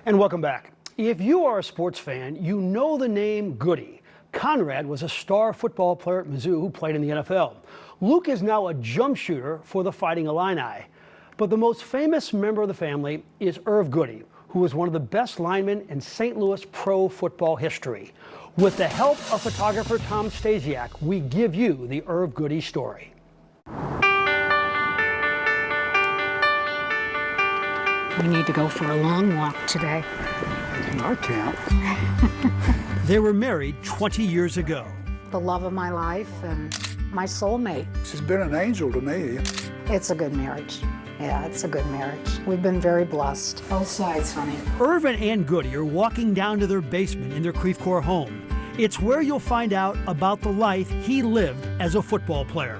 And welcome back. If you are a sports fan, you know the name Goode. Conrad was a star football player at Mizzou who played in the NFL. Luke is now a jump shooter for the Fighting Illini. But the most famous member of the family is Irv Goode, who was one of the best linemen in St. Louis pro football history. With the help of photographer Tom Stasiak, we give you the Irv Goode story. We need to go for a long walk today. I can't. They were married 20 years ago. The love of my life and my soulmate. She's been an angel to me. It's a good marriage. Yeah, it's a good marriage. We've been very blessed. Both sides, honey. Irv and Ann Goode are walking down to their basement in their Creve Coeur home. It's where you'll find out about the life he lived as a football player.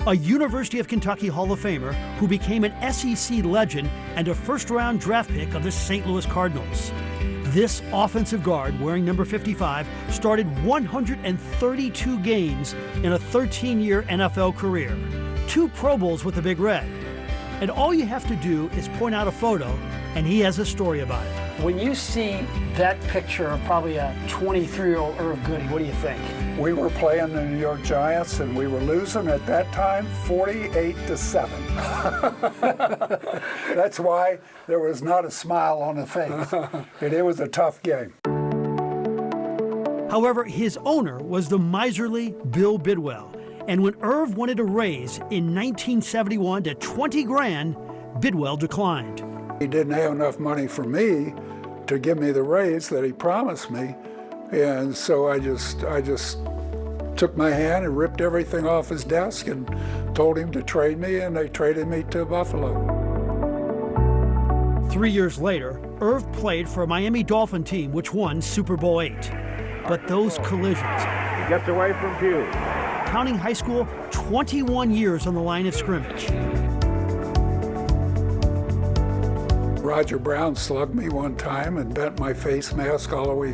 A University of Kentucky Hall of Famer who became an SEC legend and a first-round draft pick of the St. Louis Cardinals. This offensive guard, wearing number 55, started 132 games in a 13-year NFL career, 2 Pro Bowls with the Big Red. And all you have to do is point out a photo, and he has a story about it. When you see that picture of probably a 23-year-old Irv Goode, what do you think? We were playing the New York Giants, and we were losing at that time 48-7. That's why there was not a smile on the face. And it was a tough game. However, his owner was the miserly Bill Bidwell. And when Irv wanted a raise in 1971 to 20 grand, Bidwell declined. He didn't have enough money for me to give me the raise that he promised me. And so I just took my hand and ripped everything off his desk and told him to trade me, and they traded me to Buffalo. 3 years later, Irv played for a Miami Dolphin team which won Super Bowl VIII. But those collisions, He gets away from Pugh. counting high school, 21 years on the line of scrimmage. Roger Brown slugged me one time and bent my face mask all the way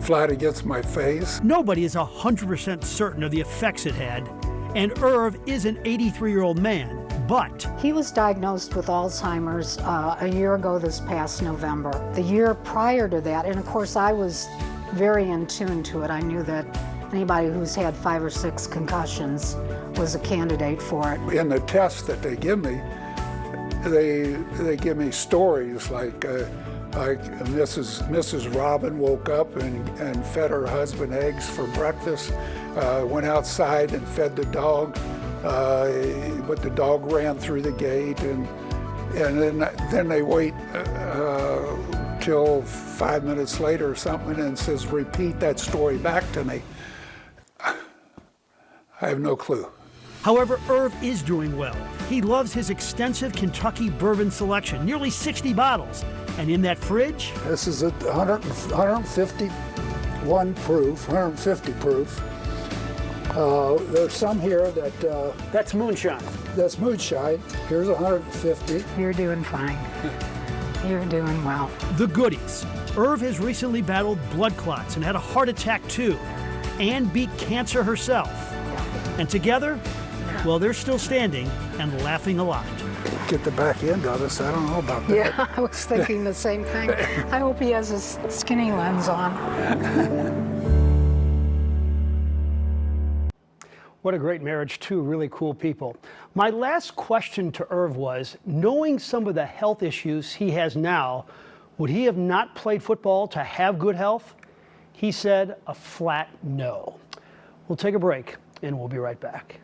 flat against my face. Nobody is 100% certain of the effects it had, and Irv is an 83-year-old man, but He was diagnosed with Alzheimer's a year ago this past November. The year prior to that, and of course I was very in tune to it. I knew that anybody who's had 5 or 6 concussions was a candidate for it. In the tests that they give me, they give me stories like Mrs. Robin woke up and fed her husband eggs for breakfast, went outside and fed the dog, but the dog ran through the gate, and then they wait till 5 minutes later or something and says, repeat that story back to me. I have no clue. however, Irv is doing well. He loves his extensive Kentucky bourbon selection, nearly 60 bottles. And in that fridge, This is a 151 proof, 150 proof. There's some here That's moonshine. that's moonshine. Here's 150. You're doing fine. You're doing well. the Goodies. Irv has recently battled blood clots and had a heart attack too, and beat cancer herself. And together, well, they're still standing and laughing a lot. Get the back end of us. I don't know about that. Yeah, I was thinking the same thing. I hope he has his skinny lens on. What a great marriage, two really cool people. My last question to Irv was, knowing some of the health issues he has now, would he have not played football to have good health? He said a flat no. We'll take a break and we'll be right back.